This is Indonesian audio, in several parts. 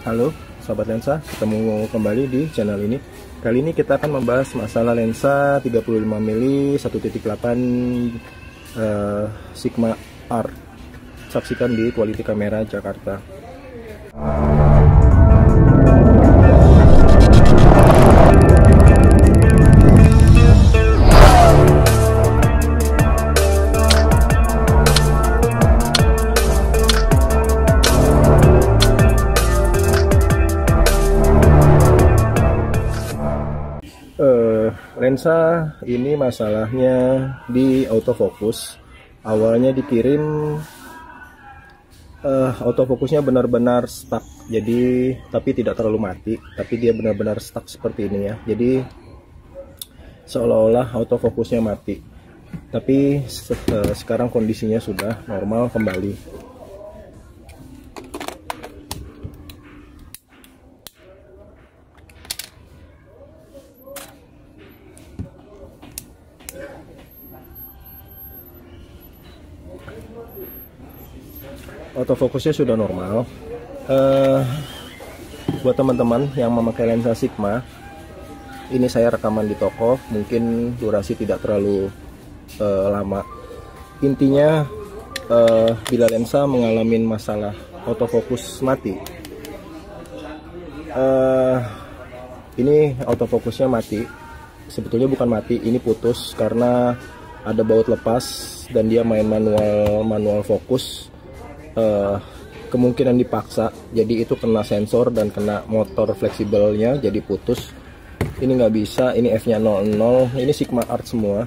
Halo sahabat lensa, ketemu kembali di channel ini. Kali ini kita akan membahas masalah lensa 35 mm 1.8 Sigma Art. Saksikan di Quality Camera Jakarta. Lensa ini masalahnya di autofocus. Awalnya dikirim autofokusnya benar-benar stuck, jadi tapi tidak terlalu mati, tapi dia benar-benar stuck seperti ini ya. Jadi seolah-olah autofokusnya mati, tapi sekarang kondisinya sudah normal kembali. Autofokusnya sudah normal. Buat teman-teman yang memakai lensa Sigma, ini saya rekaman di toko, mungkin durasi tidak terlalu lama. Intinya bila lensa mengalami masalah autofokus mati, ini autofokusnya mati. Sebetulnya bukan mati, ini putus karena ada baut lepas dan dia main manual fokus. Kemungkinan dipaksa, jadi itu kena sensor dan kena motor fleksibelnya, jadi putus. Ini nggak bisa, ini F-nya 00, ini Sigma Art semua.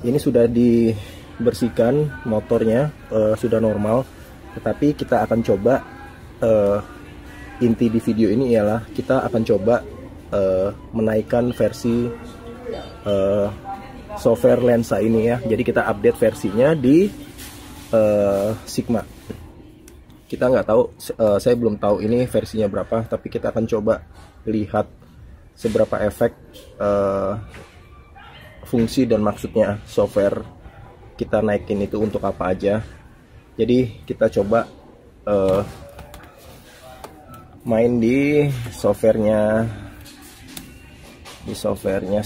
Ini sudah dibersihkan, motornya sudah normal, tetapi kita akan coba, inti di video ini ialah kita akan coba menaikkan versi software lensa ini ya. Jadi kita update versinya di Sigma. Kita nggak tahu, saya belum tahu ini versinya berapa, tapi kita akan coba lihat seberapa efek fungsi dan maksudnya software kita naikin itu untuk apa aja. Jadi kita coba main di softwarenya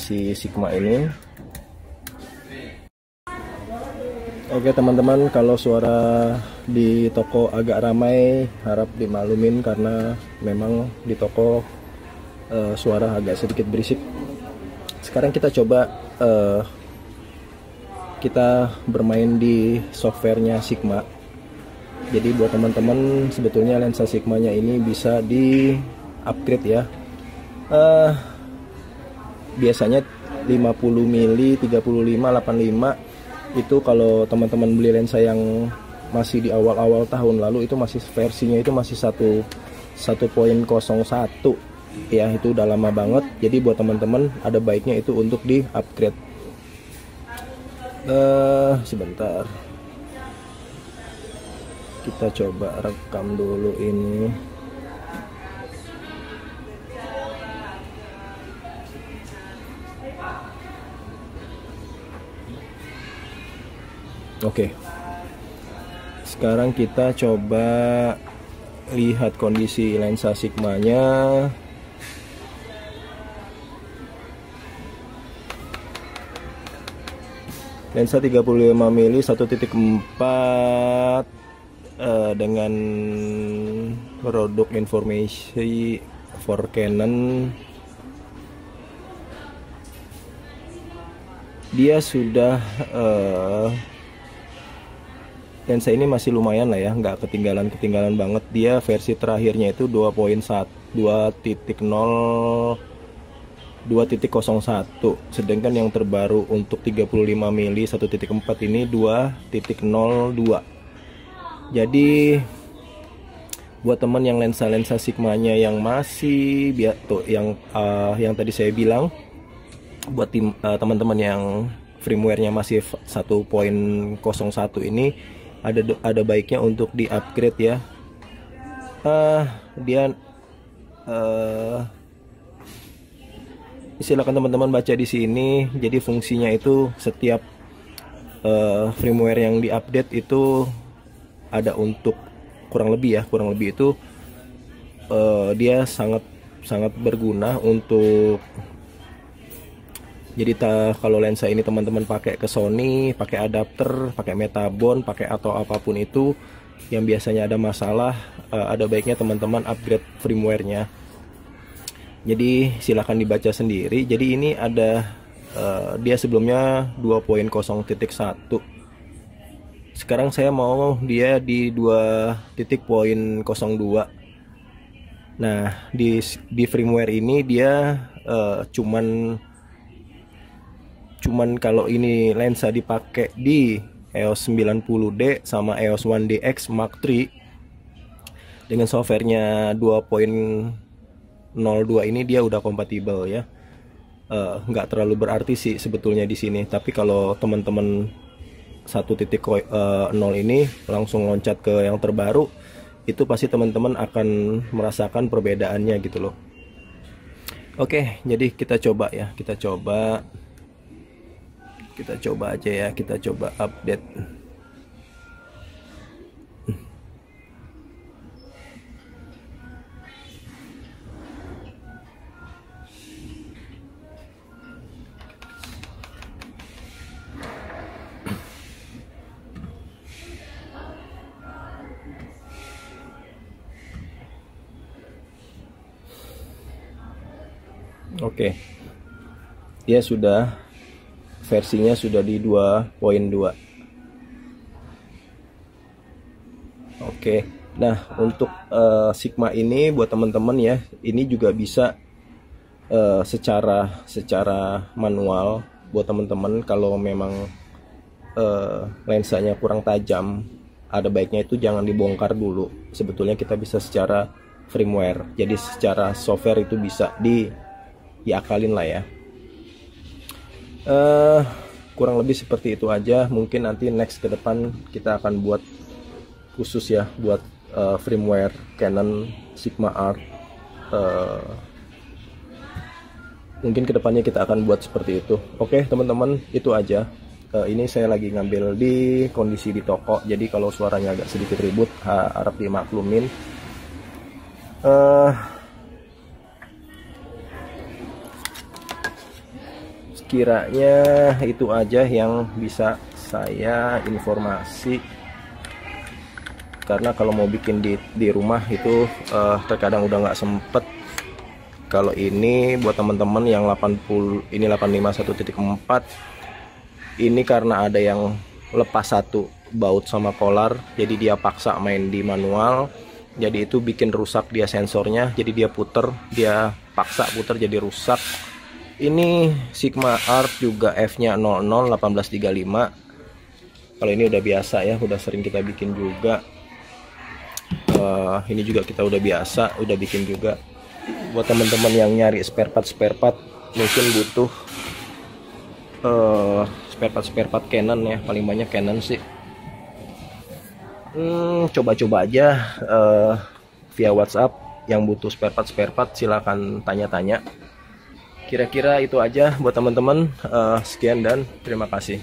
si Sigma ini. Oke teman-teman, kalau suara di toko agak ramai harap dimaklumin karena memang di toko suara agak sedikit berisik. Sekarang kita coba kita bermain di softwarenya Sigma. Jadi buat teman-teman, sebetulnya lensa Sigmanya ini bisa di upgrade ya. Biasanya 50 mm 35 85 itu kalau teman-teman beli lensa yang masih di awal-awal tahun lalu, itu masih versinya itu masih 1.01 ya, itu udah lama banget. Jadi buat teman-teman ada baiknya itu untuk di upgrade. Sebentar, kita coba rekam dulu ini. Oke, sekarang kita coba lihat kondisi lensa Sigmanya. Lensa 35 mm 1.4 dengan produk informasi for Canon. Dia sudah lensa ini masih lumayan lah ya, nggak ketinggalan banget. Dia versi terakhirnya itu 2.01, sedangkan yang terbaru untuk 35 mm 1.4 ini 2.02. Jadi buat teman yang lensa Sigmanya yang masih yang tadi saya bilang, buat teman-teman yang firmware-nya masih 1.01 ini, ada baiknya untuk di upgrade ya. Dia silakan teman-teman baca di sini. Jadi fungsinya itu setiap firmware yang diupdate itu ada untuk kurang lebih itu dia sangat sangat berguna untuk, jadi kalau lensa ini teman-teman pakai ke Sony, pakai adapter, pakai Metabon, pakai atau apapun itu yang biasanya ada masalah, ada baiknya teman-teman upgrade firmware-nya. Jadi silahkan dibaca sendiri. Jadi ini ada dia sebelumnya 2.0.1. Sekarang saya mau dia di 2.0.2. Nah, di firmware ini dia cuman kalau ini lensa dipakai di EOS 90D sama EOS 1DX Mark III dengan softwarenya 2.02 ini dia udah kompatibel ya. Nggak terlalu berarti sih sebetulnya di sini. Tapi kalau teman-teman 1.0 ini langsung loncat ke yang terbaru, itu pasti teman-teman akan merasakan perbedaannya gitu loh. Oke, jadi kita coba ya, kita coba aja ya, kita coba update. Oke, dia sudah, versinya sudah di 2.2. Oke, nah untuk Sigma ini buat teman-teman ya, ini juga bisa secara manual buat teman-teman. Kalau memang lensanya kurang tajam, ada baiknya itu jangan dibongkar dulu. Sebetulnya kita bisa secara firmware, jadi secara software itu bisa diakalin lah ya. Kurang lebih seperti itu aja. Mungkin nanti next ke depan kita akan buat khusus ya buat firmware Canon Sigma Art. Mungkin kedepannya kita akan buat seperti itu. Oke teman-teman, itu aja. Ini saya lagi ngambil di kondisi di toko, jadi kalau suaranya agak sedikit ribut harap dimaklumin. Kiranya itu aja yang bisa saya informasi, karena kalau mau bikin di rumah itu terkadang udah nggak sempet. Kalau ini buat teman-teman yang 80, ini 851.4, ini karena ada yang lepas satu baut sama kolar, jadi dia paksa main di manual, jadi itu bikin rusak dia sensornya, jadi dia paksa puter jadi rusak. Ini Sigma Art juga F-nya 00 1835. Kalau ini udah biasa ya, udah sering kita bikin juga. Ini juga kita udah biasa, udah bikin juga. Buat teman-teman yang nyari spare part mungkin butuh spare part Canon ya, paling banyak Canon sih. Coba-coba aja via WhatsApp. Yang butuh spare part silahkan tanya-tanya. Kira-kira itu aja buat teman-teman. Sekian dan terima kasih.